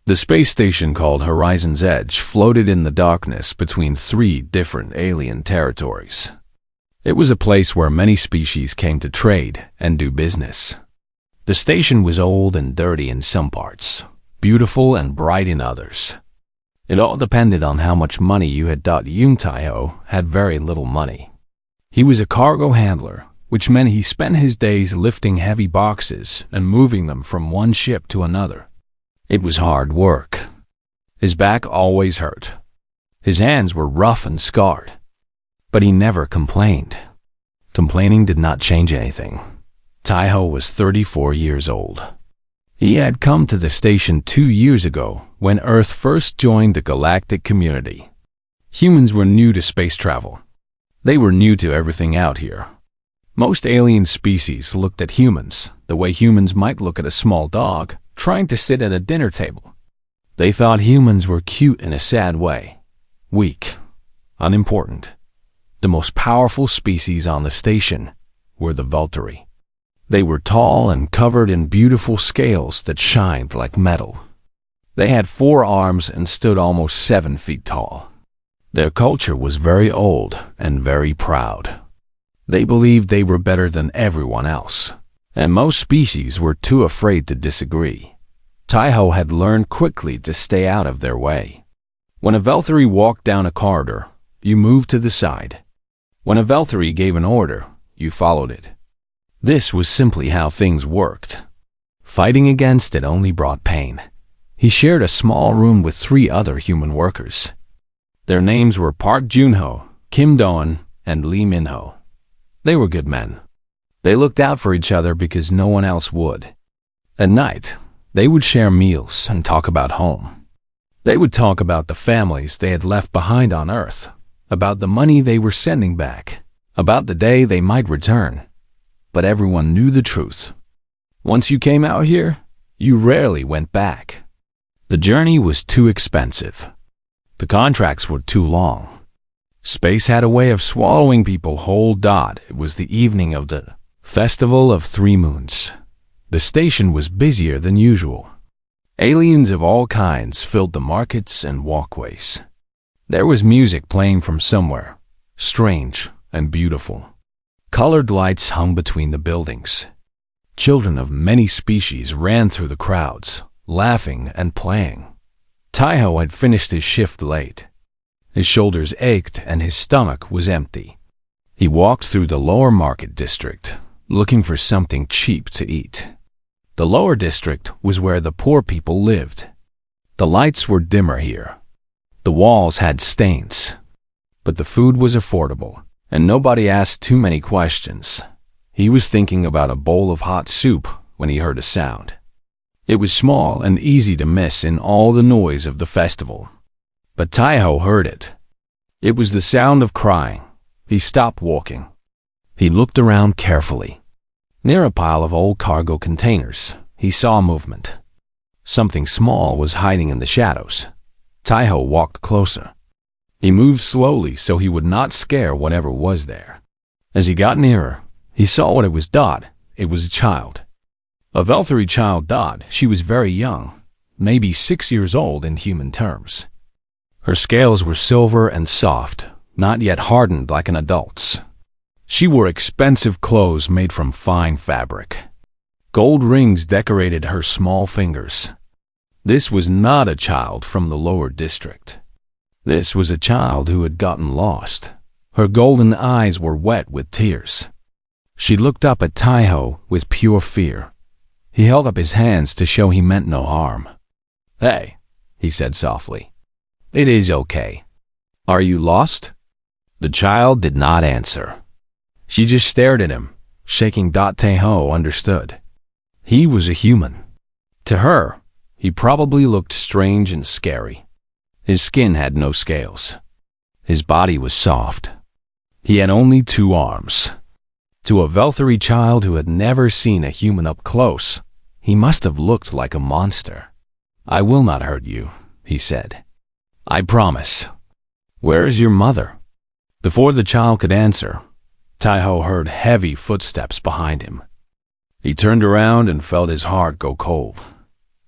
The space station called Horizon's Edge floated in the darkness between 3 different alien territories. It was a place where many species came to trade and do business. The station was old and dirty in some parts, beautiful and bright in others. It all depended on how much money you had. Yoon Tae-ho had very little money. He was a cargo handler, which meant he spent his days lifting heavy boxes and moving them from one ship to another. It was hard work. His back always hurt. His hands were rough and scarred. But he never complained. Complaining did not change anything. Tae-ho was 34 years old. He had come to the station 2 years ago when Earth first joined the galactic community. Humans were new to space travel. They were new to everything out here. Most alien species looked at humans the way humans might look at a small dog trying to sit at a dinner table. They thought humans were cute in a sad way, weak, unimportant. The most powerful species on the station were the Valkyrie. They were tall and covered in beautiful scales that shined like metal. They had 4 arms and stood almost 7 feet tall. Their culture was very old and very proud. They believed they were better than everyone else, and most species were too afraid to disagree. Tae-ho had learned quickly to stay out of their way. When a Valkyrie walked down a corridor, you moved to the side. When a Valkyrie gave an order, you followed it. This was simply how things worked. Fighting against it only brought pain. He shared a small room with 3 other human workers. Their names were Park Jun-ho, Kim Do-eun, and Lee Min-ho. They were good men. They looked out for each other because no one else would. At night, they would share meals and talk about home. They would talk about the families they had left behind on Earth, about the money they were sending back, about the day they might return. But everyone knew the truth. Once you came out here, you rarely went back. The journey was too expensive. The contracts were too long. Space had a way of swallowing people whole. It was the evening of the Festival of 3 Moons. The station was busier than usual. Aliens of all kinds filled the markets and walkways. There was music playing from somewhere, strange and beautiful. Colored lights hung between the buildings. Children of many species ran through the crowds, laughing and playing. Tae-ho had finished his shift late. His shoulders ached and his stomach was empty. He walked through the lower market district, looking for something cheap to eat. The lower district was where the poor people lived. The lights were dimmer here. The walls had stains. But the food was affordable, and nobody asked too many questions. He was thinking about a bowl of hot soup when he heard a sound. It was small and easy to miss in all the noise of the festival. But Tae-ho heard it. It was the sound of crying. He stopped walking. He looked around carefully. Near a pile of old cargo containers, he saw movement. Something small was hiding in the shadows. Tae-ho walked closer. He moved slowly so he would not scare whatever was there. As he got nearer, he saw what it was. It was a child. A Valkyrie child. She was very young, maybe 6 years old in human terms. Her scales were silver and soft, not yet hardened like an adult's. She wore expensive clothes made from fine fabric. Gold rings decorated her small fingers. This was not a child from the lower district. This was a child who had gotten lost. Her golden eyes were wet with tears. She looked up at Tae-ho with pure fear. He held up his hands to show he meant no harm. "Hey," he said softly. "It is okay. Are you lost?" The child did not answer. She just stared at him, shaking. Tae-ho understood. He was a human. To her, he probably looked strange and scary. His skin had no scales. His body was soft. He had only 2 arms. To a Valkyrie child who had never seen a human up close, he must have looked like a monster. "I will not hurt you," he said. "I promise. Where is your mother?" Before the child could answer, Tae-ho heard heavy footsteps behind him. He turned around and felt his heart go cold.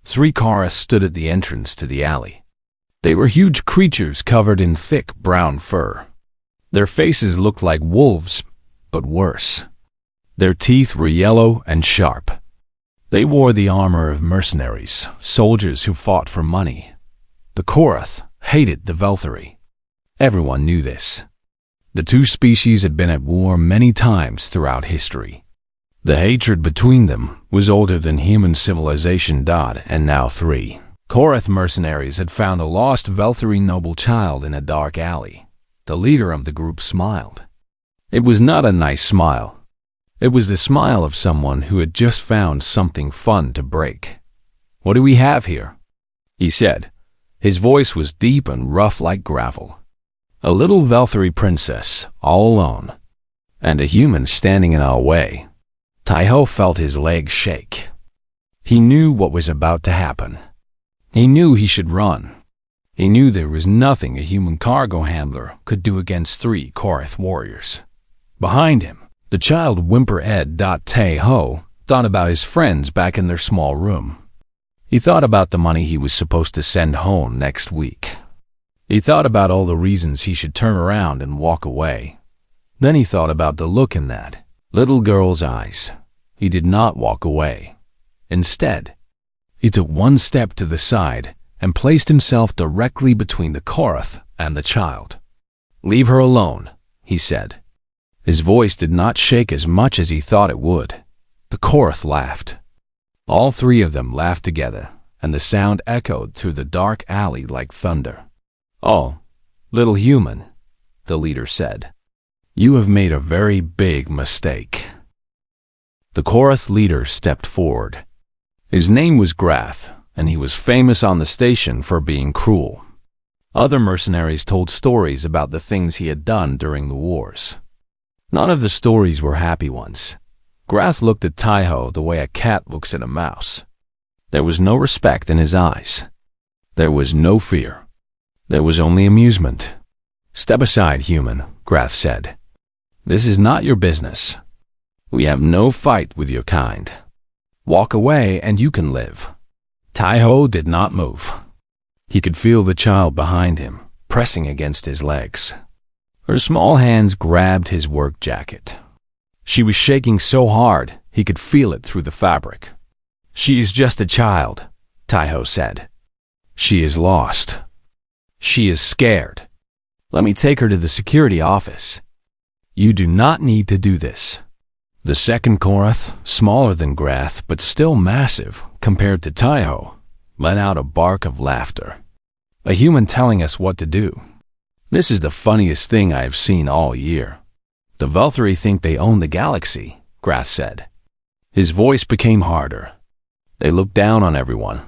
3 Koraths stood at the entrance to the alley. They were huge creatures covered in thick brown fur. Their faces looked like wolves, but worse. Their teeth were yellow and sharp. They wore the armor of mercenaries, soldiers who fought for money. The Korath hated the Velthari. Everyone knew this. The two species had been at war many times throughout history. The hatred between them was older than human civilization. And now 3 Korath mercenaries had found a lost Velthari noble child in a dark alley. The leader of the group smiled. It was not a nice smile. It was the smile of someone who had just found something fun to break. "What do we have here?" he said. His voice was deep and rough like gravel. "A little Velthari princess, all alone, and a human standing in our way." Taiho felt his legs shake. He knew what was about to happen. He knew he should run. He knew there was nothing a human cargo handler could do against 3 Korath warriors. Behind him, the child whimper-ed. Taiho thought about his friends back in their small room. He thought about the money he was supposed to send home next week. He thought about all the reasons he should turn around and walk away. Then he thought about the look in that little girl's eyes. He did not walk away. Instead, he took one step to the side and placed himself directly between the Korath and the child. "Leave her alone," he said. His voice did not shake as much as he thought it would. The Korath laughed. All 3 of them laughed together, and the sound echoed through the dark alley like thunder. "Oh, little human," the leader said. "You have made a very big mistake." The Korath leader stepped forward. His name was Grath, and he was famous on the station for being cruel. Other mercenaries told stories about the things he had done during the wars. None of the stories were happy ones. Grath looked at Taiho the way a cat looks at a mouse. There was no respect in his eyes. There was no fear. There was only amusement. "Step aside, human," Grath said. "This is not your business. We have no fight with your kind. Walk away and you can live." Taiho did not move. He could feel the child behind him, pressing against his legs. Her small hands grabbed his work jacket. She was shaking so hard he could feel it through the fabric. "She is just a child," Taiho said. "She is lost. She is scared. Let me take her to the security office." "You do not need to do this." The second Korath, smaller than Grath but still massive compared to Taiho, let out a bark of laughter. "A human telling us what to do. This is the funniest thing I have seen all year." "The Velthari think they own the galaxy," Grath said. His voice became harder. "They look down on everyone.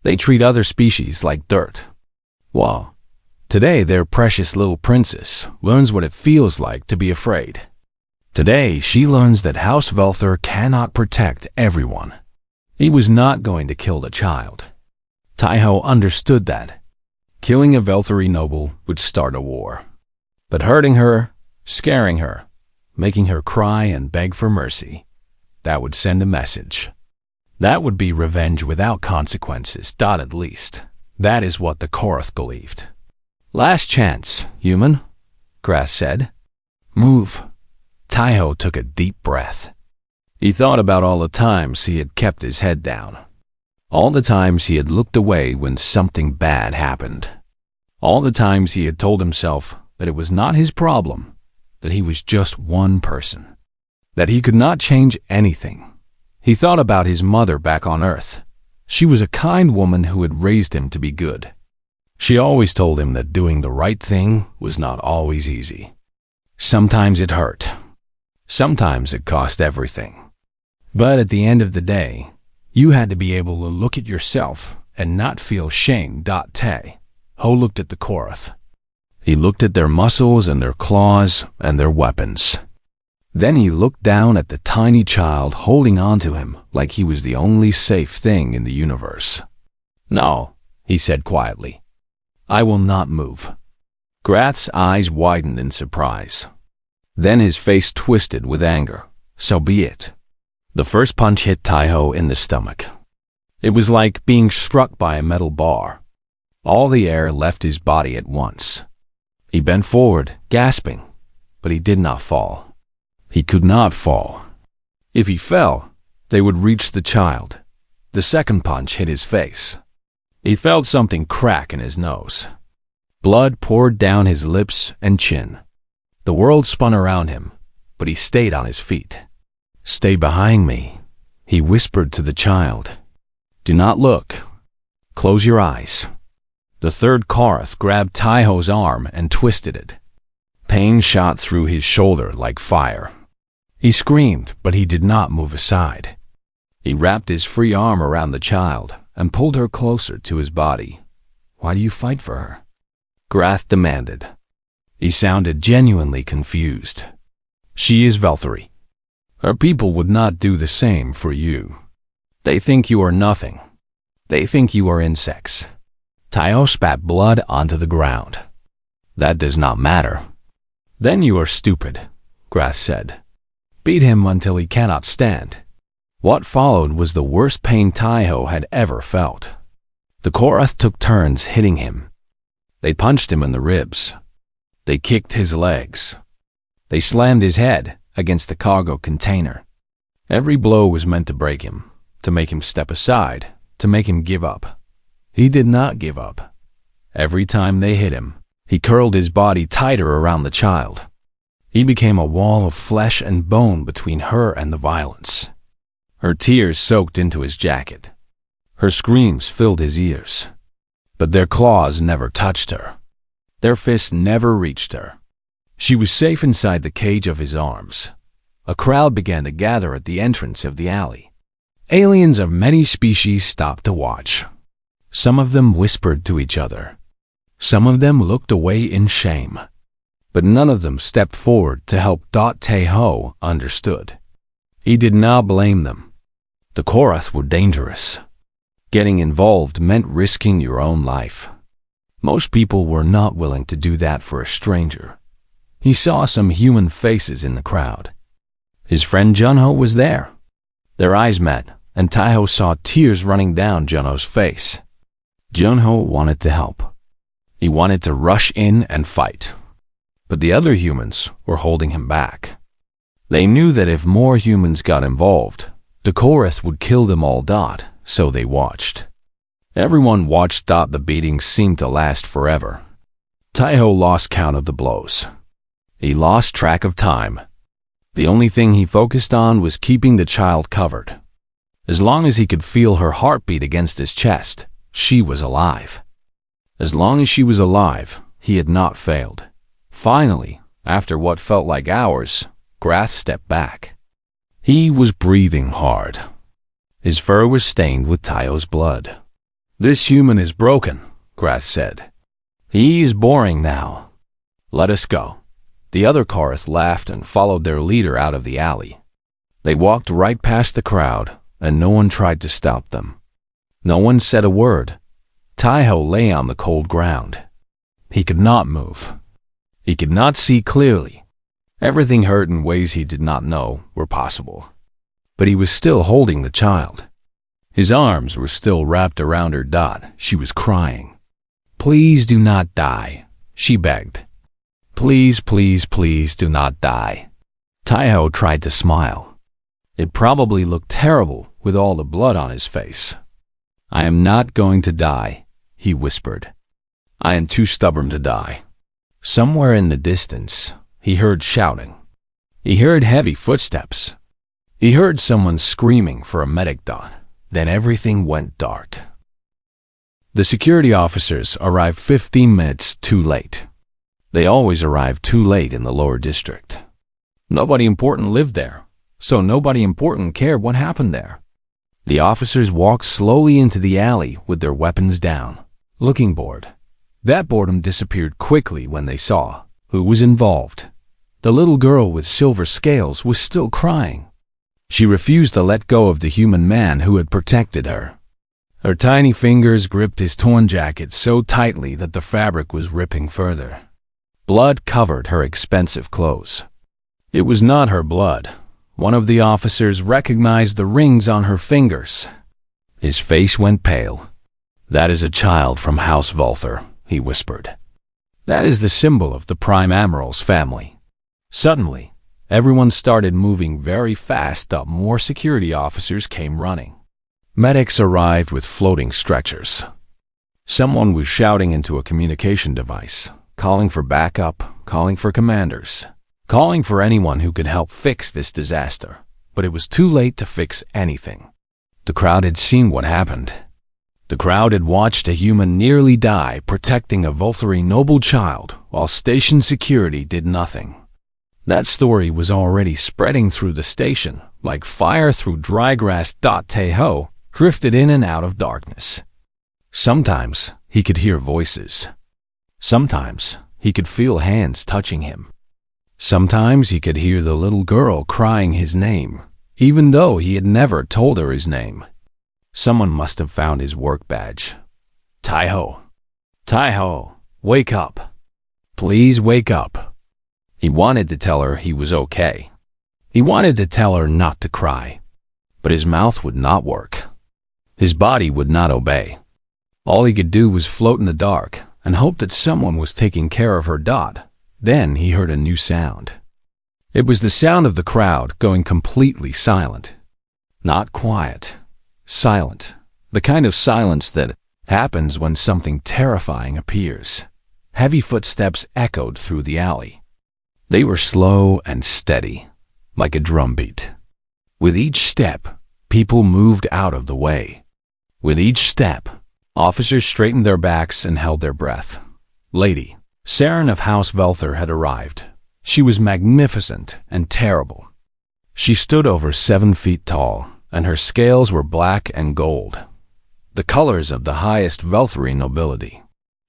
They treat other species like dirt. Well, today their precious little princess learns what it feels like to be afraid. Today she learns that House Velthar cannot protect everyone." He was not going to kill the child. Taiho understood that. Killing a Velthari noble would start a war. But hurting her, scaring her, making her cry and beg for mercy, that would send a message. That would be revenge without consequences. At least, that is what the Korath believed. "Last chance, human," Grath said. "Move." Taiho took a deep breath. He thought about all the times he had kept his head down. All the times he had looked away when something bad happened. All the times he had told himself that it was not his problem, that he was just one person, that he could not change anything. He thought about his mother back on Earth. She was a kind woman who had raised him to be good. She always told him that doing the right thing was not always easy. Sometimes it hurt. Sometimes it cost everything. But at the end of the day, you had to be able to look at yourself and not feel shame. Ho looked at the Korath. He looked at their muscles and their claws and their weapons. Then he looked down at the tiny child holding on to him like he was the only safe thing in the universe. "No," he said quietly. "I will not move." Grath's eyes widened in surprise. Then his face twisted with anger. "So be it." The first punch hit Taiho in the stomach. It was like being struck by a metal bar. All the air left his body at once. He bent forward, gasping, but he did not fall. He could not fall. If he fell, they would reach the child. The second punch hit his face. He felt something crack in his nose. Blood poured down his lips and chin. The world spun around him, but he stayed on his feet. "Stay behind me," he whispered to the child. "Do not look. Close your eyes." The third Korath grabbed Taiho's arm and twisted it. Pain shot through his shoulder like fire. He screamed, but he did not move aside. He wrapped his free arm around the child and pulled her closer to his body. "Why do you fight for her?" Grath demanded. He sounded genuinely confused. "She is Valkyrie. Her people would not do the same for you. They think you are nothing. They think you are insects." Taiho spat blood onto the ground. "That does not matter." "Then you are stupid," Grath said. "Beat him until he cannot stand." What followed was the worst pain Taiho had ever felt. The Korath took turns hitting him. They punched him in the ribs. They kicked his legs. They slammed his head against the cargo container. Every blow was meant to break him, to make him step aside, to make him give up. He did not give up. Every time they hit him, he curled his body tighter around the child. He became a wall of flesh and bone between her and the violence. Her tears soaked into his jacket. Her screams filled his ears. But their claws never touched her. Their fists never reached her. She was safe inside the cage of his arms. A crowd began to gather at the entrance of the alley. Aliens of many species stopped to watch. Some of them whispered to each other. Some of them looked away in shame. But none of them stepped forward to help. Taiho understood. He did not blame them. The Korath were dangerous. Getting involved meant risking your own life. Most people were not willing to do that for a stranger. He saw some human faces in the crowd. His friend Junho was there. Their eyes met, and Taiho saw tears running down Junho's face. Junho wanted to help. He wanted to rush in and fight. But the other humans were holding him back. They knew that if more humans got involved, the Korath would kill them all. So they watched. Everyone watched. The beatings seemed to last forever. Taiho lost count of the blows. He lost track of time. The only thing he focused on was keeping the child covered. As long as he could feel her heartbeat against his chest, she was alive. As long as she was alive, he had not failed. Finally, after what felt like hours, Grath stepped back. He was breathing hard. His fur was stained with Taiho's blood. "This human is broken," Grath said. "He is boring now. Let us go." The other Korath laughed and followed their leader out of the alley. They walked right past the crowd, and no one tried to stop them. No one said a word. Taiho lay on the cold ground. He could not move. He could not see clearly. Everything hurt in ways he did not know were possible. But he was still holding the child. His arms were still wrapped around her. She was crying. "Please do not die," she begged. "Please, please, please do not die." Taiho tried to smile. It probably looked terrible with all the blood on his face. "I am not going to die," he whispered. "I am too stubborn to die." Somewhere in the distance, he heard shouting. He heard heavy footsteps. He heard someone screaming for a medic. Then everything went dark. The security officers arrived 15 minutes too late. They always arrived too late in the lower district. Nobody important lived there, so nobody important cared what happened there. The officers walked slowly into the alley with their weapons down, looking bored. That boredom disappeared quickly when they saw who was involved. The little girl with silver scales was still crying. She refused to let go of the human man who had protected her. Her tiny fingers gripped his torn jacket so tightly that the fabric was ripping further. Blood covered her expensive clothes. It was not her blood. One of the officers recognized the rings on her fingers. His face went pale. "That is a child from House Vulther," he whispered. "That is the symbol of the Prime Admiral's family." Suddenly, everyone started moving very fast up. More security officers came running. Medics arrived with floating stretchers. Someone was shouting into a communication device, calling for backup, calling for commanders, calling for anyone who could help fix this disaster. But it was too late to fix anything. The crowd had seen what happened. The crowd had watched a human nearly die protecting a Vulthari noble child while station security did nothing. That story was already spreading through the station like fire through dry grass. Taeho drifted in and out of darkness. Sometimes he could hear voices. Sometimes he could feel hands touching him. Sometimes he could hear the little girl crying his name, even though he had never told her his name. Someone must have found his work badge. "Taeho, Taeho, wake up. Please wake up." He wanted to tell her he was okay. He wanted to tell her not to cry. But his mouth would not work. His body would not obey. All he could do was float in the dark and hope that someone was taking care of her. Then he heard a new sound. It was the sound of the crowd going completely silent. Not quiet, silent. The kind of silence that happens when something terrifying appears. Heavy footsteps echoed through the alley. They were slow and steady, like a drumbeat. With each step, people moved out of the way. With each step, officers straightened their backs and held their breath. Lady Saren of House Vulthar had arrived. She was magnificent and terrible. She stood over 7 feet tall, and her scales were black and gold, the colors of the highest Vulthari nobility.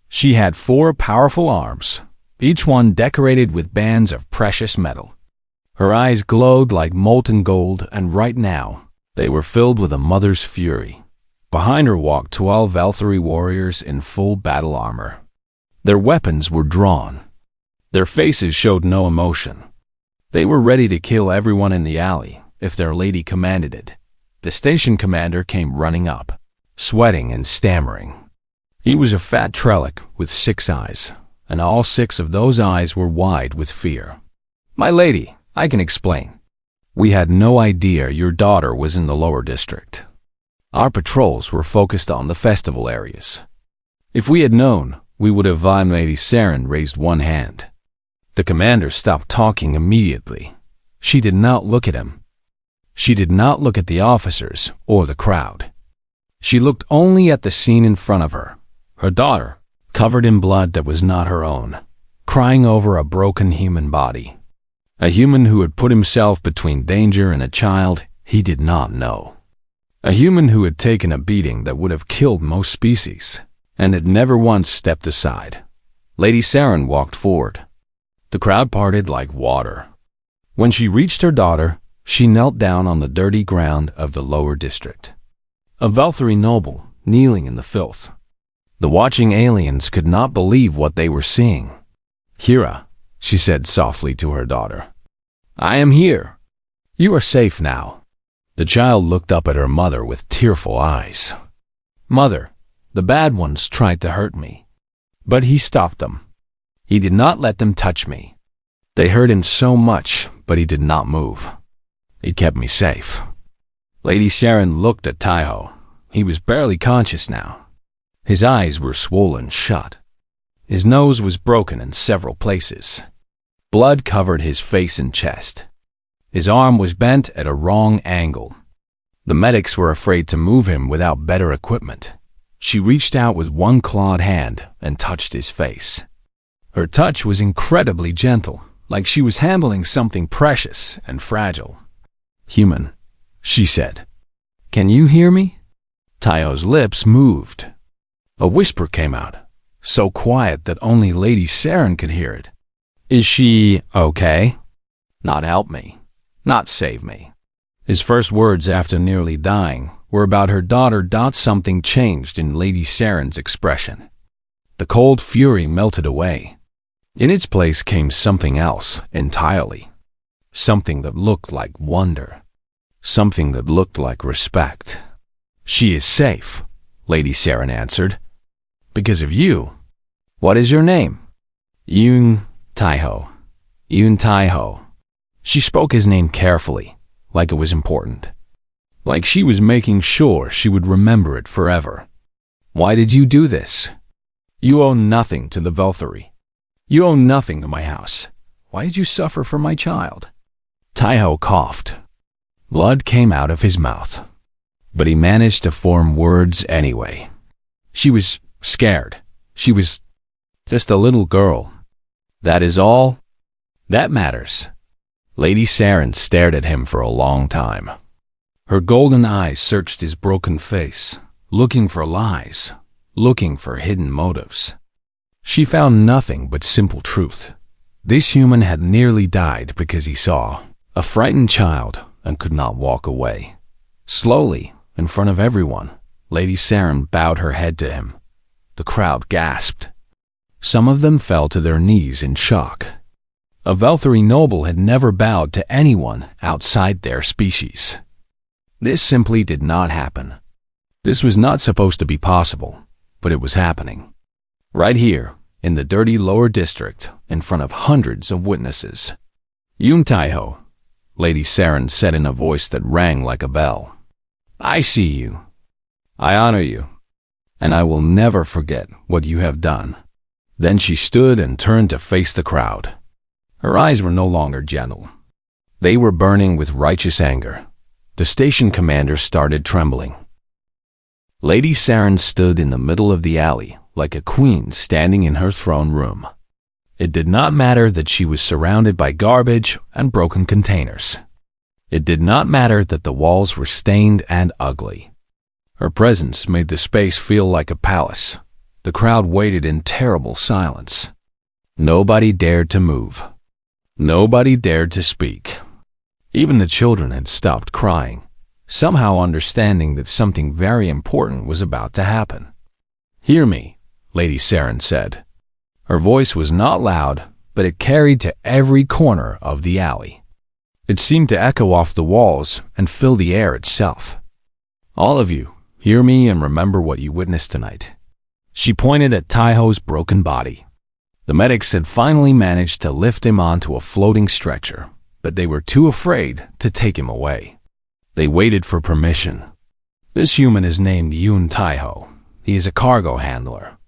She had 4 powerful arms, each one decorated with bands of precious metal. Her eyes glowed like molten gold, and right now, they were filled with a mother's fury. Behind her walked 12 Vulthari warriors in full battle armor. Their weapons were drawn. Their faces showed no emotion. They were ready to kill everyone in the alley if their lady commanded it. The station commander came running up, sweating and stammering. He was a fat Trellick with 6 eyes, and all 6 of those eyes were wide with fear. "My lady, I can explain. We had no idea your daughter was in the lower district. Our patrols were focused on the festival areas. If we had known, we would have." Lady Saren raised one hand. The commander stopped talking immediately. She did not look at him. She did not look at the officers or the crowd. She looked only at the scene in front of her. Her daughter, covered in blood that was not her own, crying over a broken human body. A human who had put himself between danger and a child he did not know. A human who had taken a beating that would have killed most species, and had never once stepped aside. Lady Saren walked forward. The crowd parted like water. When she reached her daughter, she knelt down on the dirty ground of the lower district. A Vulthari noble, kneeling in the filth. The watching aliens could not believe what they were seeing. "Hira," she said softly to her daughter. "I am here. You are safe now." The child looked up at her mother with tearful eyes. "Mother, the bad ones tried to hurt me, but he stopped them. He did not let them touch me. They hurt him so much, but he did not move. He kept me safe." Lady Saren looked at Taeho. He was barely conscious now. His eyes were swollen shut. His nose was broken in several places. Blood covered his face and chest. His arm was bent at a wrong angle. The medics were afraid to move him without better equipment. She reached out with one clawed hand and touched his face. Her touch was incredibly gentle, like she was handling something precious and fragile. "Human," she said. "Can you hear me?" Taeho's lips moved. A whisper came out, so quiet that only Lady Saren could hear it. "Is she okay?" "Not help me. Not save me." His first words after nearly dying were about her daughter. Something changed in Lady Saren's expression. The cold fury melted away. In its place came something else entirely. Something that looked like wonder. Something that looked like respect. She is safe, Lady Saren answered. Because of you. What is your name? Yoon Taiho. Yoon Taiho. She spoke his name carefully, like it was important. Like she was making sure she would remember it forever. Why did you do this? You owe nothing to the Velthari. You owe nothing to my house. Why did you suffer for my child? Taiho coughed. Blood came out of his mouth. But he managed to form words anyway. She was scared. She was just a little girl. That is all that matters. Lady Saren stared at him for a long time. Her golden eyes searched his broken face, looking for lies, looking for hidden motives. She found nothing but simple truth. This human had nearly died because he saw a frightened child and could not walk away. Slowly, in front of everyone, Lady Saren bowed her head to him. The crowd gasped. Some of them fell to their knees in shock. A Velthari noble had never bowed to anyone outside their species. This simply did not happen. This was not supposed to be possible, but it was happening. Right here, in the dirty lower district, in front of hundreds of witnesses. Yoon Taiho, Lady Saren said in a voice that rang like a bell. I see you. I honor you. And I will never forget what you have done. Then she stood and turned to face the crowd. Her eyes were no longer gentle. They were burning with righteous anger. The station commander started trembling. Lady Saren stood in the middle of the alley like a queen standing in her throne room. It did not matter that she was surrounded by garbage and broken containers. It did not matter that the walls were stained and ugly. Her presence made the space feel like a palace. The crowd waited in terrible silence. Nobody dared to move. Nobody dared to speak. Even the children had stopped crying, somehow understanding that something very important was about to happen. Hear me, Lady Saren said. Her voice was not loud, but it carried to every corner of the alley. It seemed to echo off the walls and fill the air itself. All of you, hear me and remember what you witnessed tonight. She pointed at Taiho's broken body. The medics had finally managed to lift him onto a floating stretcher, but they were too afraid to take him away. They waited for permission. This human is named Yoon Taiho. He is a cargo handler.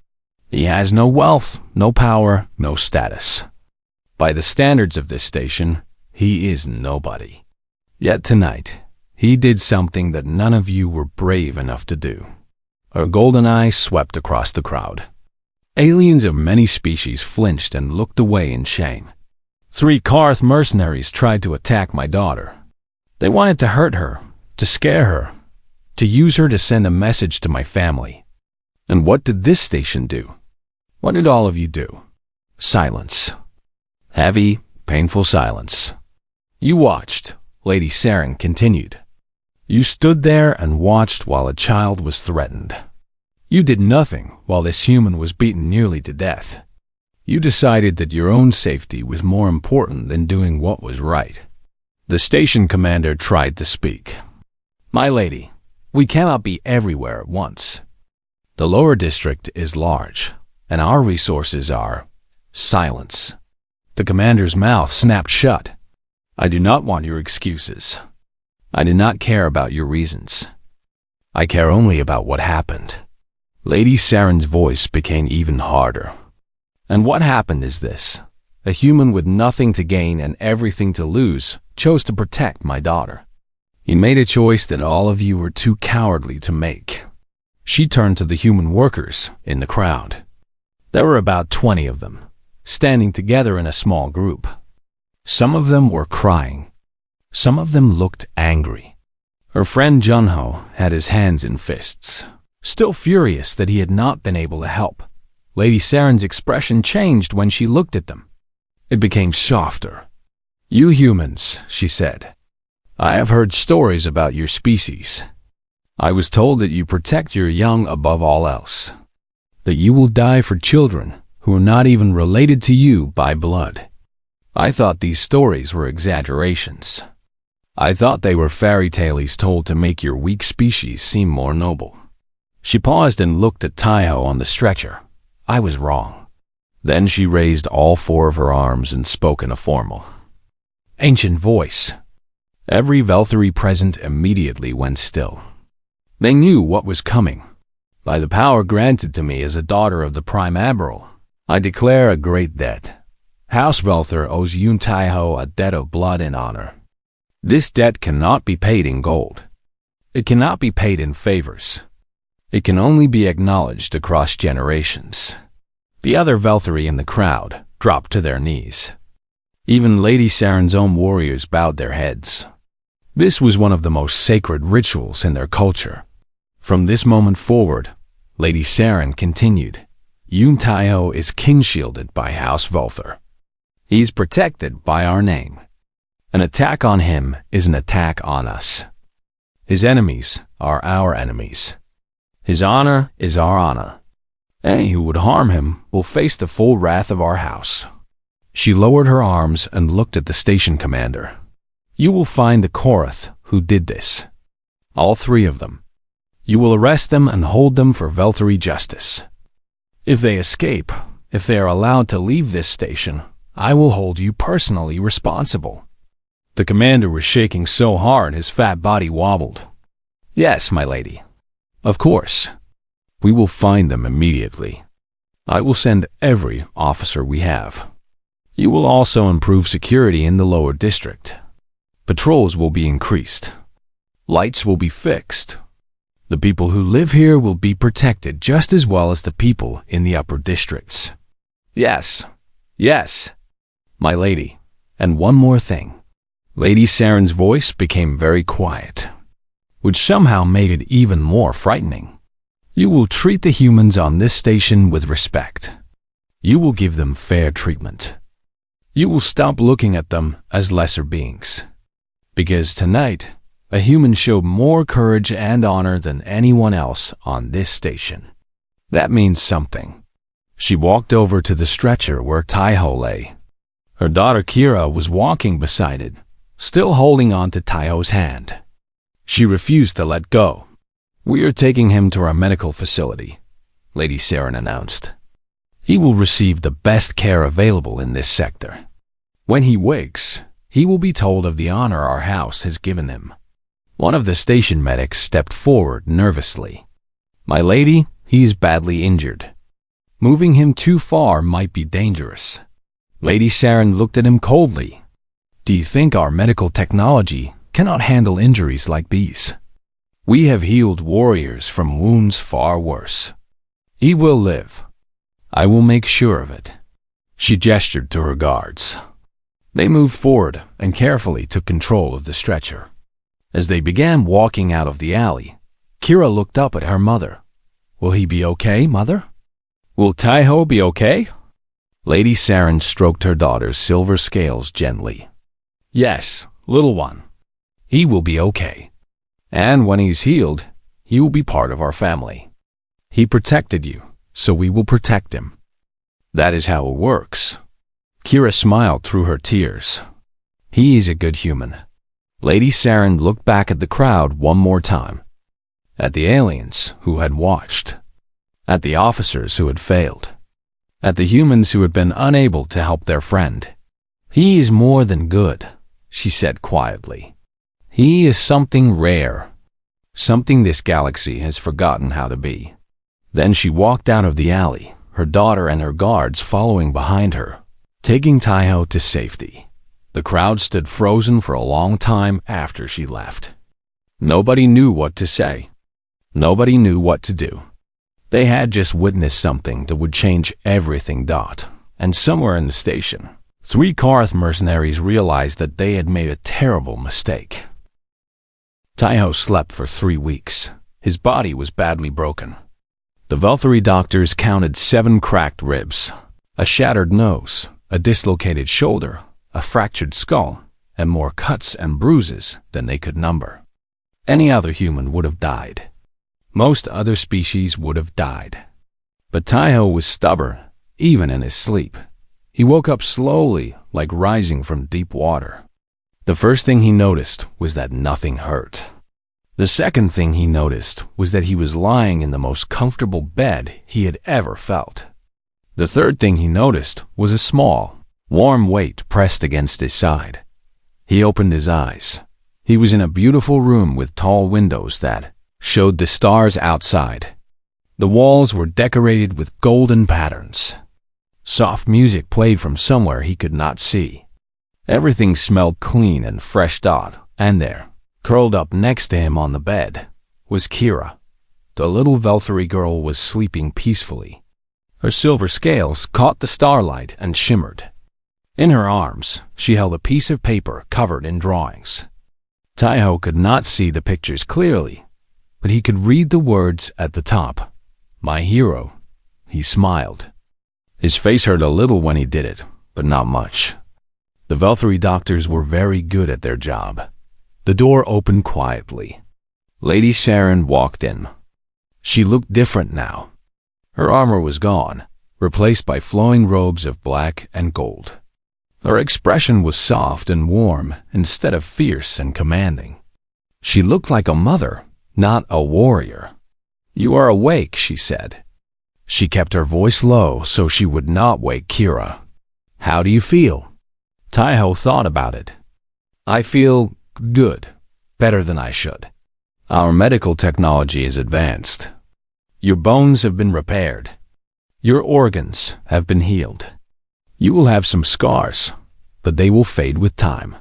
He has no wealth, no power, no status. By the standards of this station, he is nobody. Yet tonight, he did something that none of you were brave enough to do. Her golden eyes swept across the crowd. Aliens of many species flinched and looked away in shame. 3 Karth mercenaries tried to attack my daughter. They wanted to hurt her, to scare her, to use her to send a message to my family. And what did this station do? What did all of you do? Silence. Heavy, painful silence. You watched, Lady Saren continued. You stood there and watched while a child was threatened. You did nothing while this human was beaten nearly to death. You decided that your own safety was more important than doing what was right. The station commander tried to speak. My lady, we cannot be everywhere at once. The lower district is large, and our resources are silence. The commander's mouth snapped shut. I do not want your excuses. I do not care about your reasons. I care only about what happened. Lady Saren's voice became even harder. And what happened is this. A human with nothing to gain and everything to lose chose to protect my daughter. He made a choice that all of you were too cowardly to make. She turned to the human workers in the crowd. There were about 20 of them, standing together in a small group. Some of them were crying. Some of them looked angry. Her friend Junho had his hands in fists, still furious that he had not been able to help. Lady Saren's expression changed when she looked at them. It became softer. You humans, she said. I have heard stories about your species. I was told that you protect your young above all else, that you will die for children who are not even related to you by blood. I thought these stories were exaggerations. I thought they were fairy tales told to make your weak species seem more noble. She paused and looked at Taiho on the stretcher. I was wrong. Then she raised all four of her arms and spoke in a formal, ancient voice. Every Velthari present immediately went still. They knew what was coming. By the power granted to me as a daughter of the Prime Admiral, I declare a great debt. House Velthar owes Yun Taiho a debt of blood and honor. This debt cannot be paid in gold. It cannot be paid in favors. It can only be acknowledged across generations. The other Velthari in the crowd dropped to their knees. Even Lady Saren's own warriors bowed their heads. This was one of the most sacred rituals in their culture. From this moment forward, Lady Saren continued, Yun Taiho is king-shielded by House Velthar. He is protected by our name. An attack on him is an attack on us. His enemies are our enemies. His honor is our honor. Any who would harm him will face the full wrath of our house. She lowered her arms and looked at the station commander. You will find the Korath who did this. All three of them. You will arrest them and hold them for Velthari justice. If they escape, if they are allowed to leave this station, I will hold you personally responsible. The commander was shaking so hard his fat body wobbled. Yes, my lady. Of course. We will find them immediately. I will send every officer we have. You will also improve security in the lower district. Patrols will be increased. Lights will be fixed. The people who live here will be protected just as well as the people in the upper districts. Yes, yes, my lady. And one more thing. Lady Saren's voice became very quiet, which somehow made it even more frightening. You will treat the humans on this station with respect. You will give them fair treatment. You will stop looking at them as lesser beings. Because tonight, a human showed more courage and honor than anyone else on this station. That means something. She walked over to the stretcher where Taiho lay. Her daughter Kira was walking beside it, still holding on to Taiho's hand. She refused to let go. We are taking him to our medical facility, Lady Saren announced. He will receive the best care available in this sector. When he wakes, he will be told of the honor our house has given him. One of the station medics stepped forward nervously. My lady, he is badly injured. Moving him too far might be dangerous. Lady Saren looked at him coldly. Do you think our medical technology cannot handle injuries like these? We have healed warriors from wounds far worse. He will live. I will make sure of it. She gestured to her guards. They moved forward and carefully took control of the stretcher. As they began walking out of the alley, Kira looked up at her mother. Will he be okay, mother? Will Taiho be okay? Lady Saren stroked her daughter's silver scales gently. Yes, little one. He will be okay. And when he's healed, he will be part of our family. He protected you, so we will protect him. That is how it works. Kira smiled through her tears. He is a good human. Lady Saren looked back at the crowd one more time. At the aliens who had watched. At the officers who had failed. At the humans who had been unable to help their friend. He is more than good, she said quietly. He is something rare. Something this galaxy has forgotten how to be. Then she walked out of the alley, her daughter and her guards following behind her, taking Taiho to safety. The crowd stood frozen for a long time after she left. Nobody knew what to say. Nobody knew what to do. They had just witnessed something that would change everything. And somewhere in the station, 3 Korath mercenaries realized that they had made a terrible mistake. Taiho slept for 3 weeks. His body was badly broken. The Velthari doctors counted 7 cracked ribs, a shattered nose, a dislocated shoulder, a fractured skull, and more cuts and bruises than they could number. Any other human would have died. Most other species would have died. But Taiho was stubborn, even in his sleep. He woke up slowly, like rising from deep water. The first thing he noticed was that nothing hurt. The second thing he noticed was that he was lying in the most comfortable bed he had ever felt. The third thing he noticed was a small, warm weight pressed against his side. He opened his eyes. He was in a beautiful room with tall windows that showed the stars outside. The walls were decorated with golden patterns. Soft music played from somewhere he could not see. Everything smelled clean and fresh. And there, curled up next to him on the bed, was Kira. The little Velthory girl was sleeping peacefully. Her silver scales caught the starlight and shimmered. In her arms, she held a piece of paper covered in drawings. Taiho could not see the pictures clearly, but he could read the words at the top. My hero. He smiled. His face hurt a little when he did it, but not much. The Velthory doctors were very good at their job. The door opened quietly. Lady Sharon walked in. She looked different now. Her armor was gone, replaced by flowing robes of black and gold. Her expression was soft and warm instead of fierce and commanding. She looked like a mother, not a warrior. You are awake, she said. She kept her voice low so she would not wake Kira. How do you feel? Taiho thought about it. I feel good, better than I should. Our medical technology is advanced. Your bones have been repaired. Your organs have been healed. You will have some scars, but they will fade with time.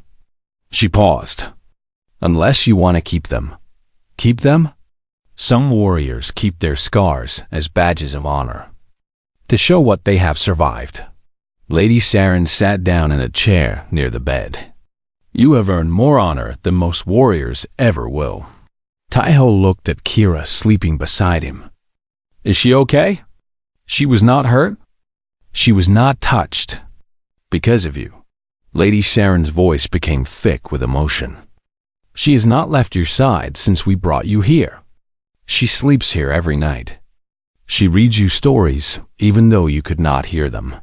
She paused. Unless you want to keep them. Keep them? Some warriors keep their scars as badges of honor, to show what they have survived. Lady Sharon sat down in a chair near the bed. You have earned more honor than most warriors ever will. Taiho looked at Kira sleeping beside him. Is she okay? She was not hurt? She was not touched. Because of you. Lady Sharon's voice became thick with emotion. She has not left your side since we brought you here. She sleeps here every night. She reads you stories, even though you could not hear them.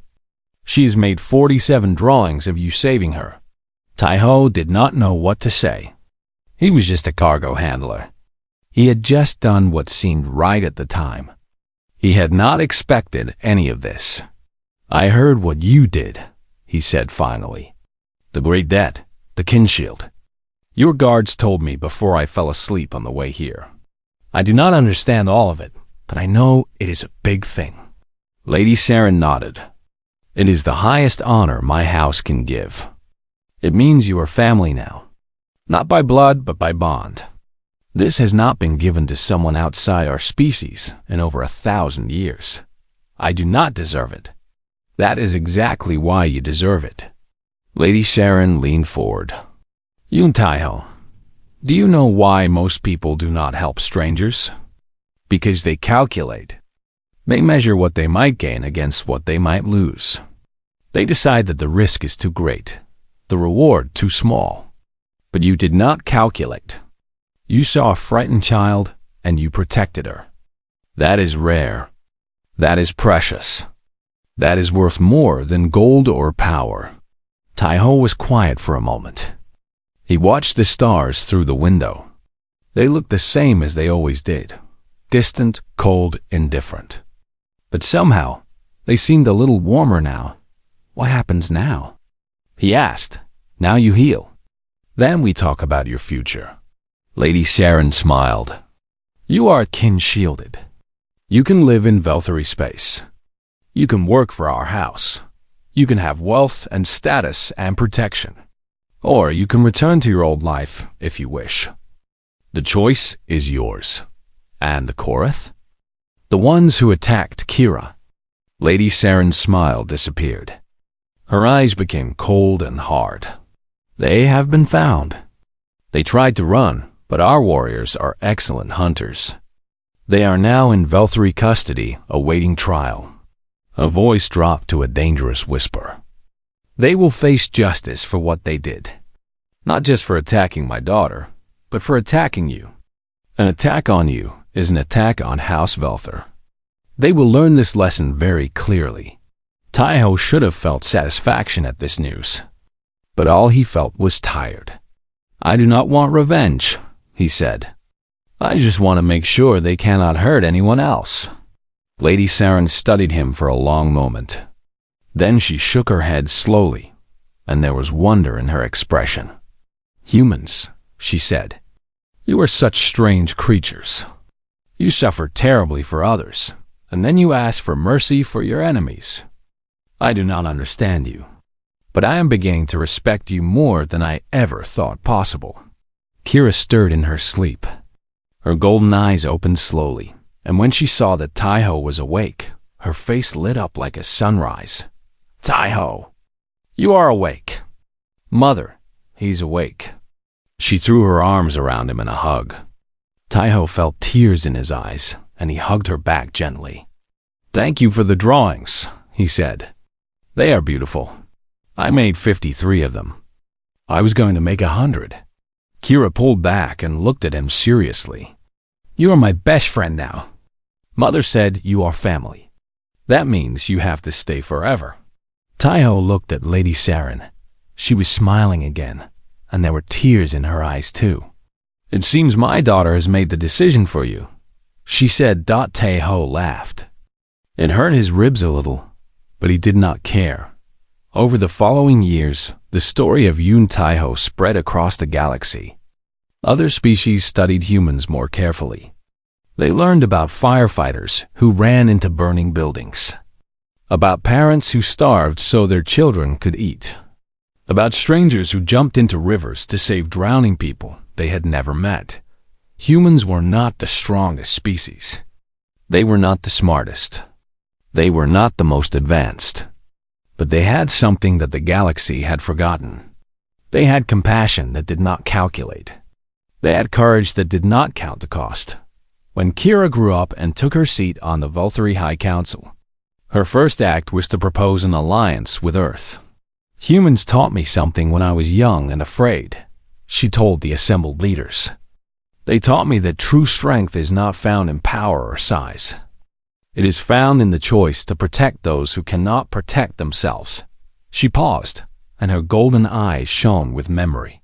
She has made 47 drawings of you saving her. Taiho did not know what to say. He was just a cargo handler. He had just done what seemed right at the time. He had not expected any of this. I heard what you did, he said finally. The great debt, the kin shield. Your guards told me before I fell asleep on the way here. I do not understand all of it, but I know it is a big thing. Lady Sharon nodded. It is the highest honor my house can give. It means you are family now. Not by blood, but by bond. This has not been given to someone outside our species in over 1,000 years. I do not deserve it. That is exactly why you deserve it. Lady Sharon leaned forward. Yun Taiho, do you know why most people do not help strangers? Because they calculate. They measure what they might gain against what they might lose. They decide that the risk is too great, the reward too small. But you did not calculate. You saw a frightened child and you protected her. That is rare. That is precious. That is worth more than gold or power. Taiho was quiet for a moment. He watched the stars through the window. They looked the same as they always did, distant, cold, indifferent. But somehow, they seemed a little warmer now. What happens now? He asked. Now you heal. Then we talk about your future. Lady Sharon smiled. You are kin-shielded. You can live in Velthory space. You can work for our house. You can have wealth and status and protection. Or you can return to your old life if you wish. The choice is yours. And the Korath? The ones who attacked Kira. Lady Sharon's smile disappeared. Her eyes became cold and hard. They have been found. They tried to run, but our warriors are excellent hunters. They are now in Velthory custody, awaiting trial. A voice dropped to a dangerous whisper. They will face justice for what they did. Not just for attacking my daughter, but for attacking you. An attack on you is an attack on House Velthor. They will learn this lesson very clearly. Taiho should have felt satisfaction at this news. But all he felt was tired. I do not want revenge, he said. I just want to make sure they cannot hurt anyone else. Lady Saren studied him for a long moment. Then she shook her head slowly, and there was wonder in her expression. Humans, she said. You are such strange creatures. You suffer terribly for others, and then you ask for mercy for your enemies. I do not understand you, but I am beginning to respect you more than I ever thought possible. Kira stirred in her sleep. Her golden eyes opened slowly, and when she saw that Taiho was awake, her face lit up like a sunrise. Taiho, you are awake. Mother, he's awake. She threw her arms around him in a hug. Taiho felt tears in his eyes, and he hugged her back gently. Thank you for the drawings, he said. They are beautiful. I made 53 of them. I was going to make 100. Kira pulled back and looked at him seriously. You are my best friend now. Mother said you are family. That means you have to stay forever. Taiho looked at Lady Saren. She was smiling again, and there were tears in her eyes too. It seems my daughter has made the decision for you, she said. Taiho laughed. It hurt his ribs a little, but he did not care. Over the following years, the story of Yun Taiho spread across the galaxy. Other species studied humans more carefully. They learned about firefighters who ran into burning buildings, about parents who starved so their children could eat, about strangers who jumped into rivers to save drowning people they had never met. Humans were not the strongest species. They were not the smartest. They were not the most advanced. But they had something that the galaxy had forgotten. They had compassion that did not calculate. They had courage that did not count the cost. When Kira grew up and took her seat on the Volturi High Council, her first act was to propose an alliance with Earth. Humans taught me something when I was young and afraid, she told the assembled leaders. They taught me that true strength is not found in power or size. It is found in the choice to protect those who cannot protect themselves. She paused, and her golden eyes shone with memory.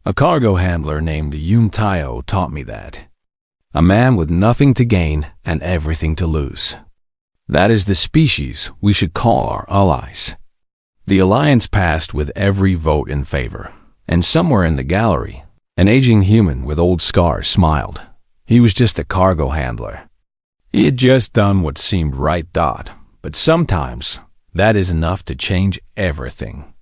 A cargo handler named Yun Taiho taught me that. A man with nothing to gain and everything to lose. That is the species we should call our allies. The alliance passed with every vote in favor, and somewhere in the gallery, an aging human with old scars smiled. He was just a cargo handler. He had just done what seemed right. But sometimes that is enough to change everything.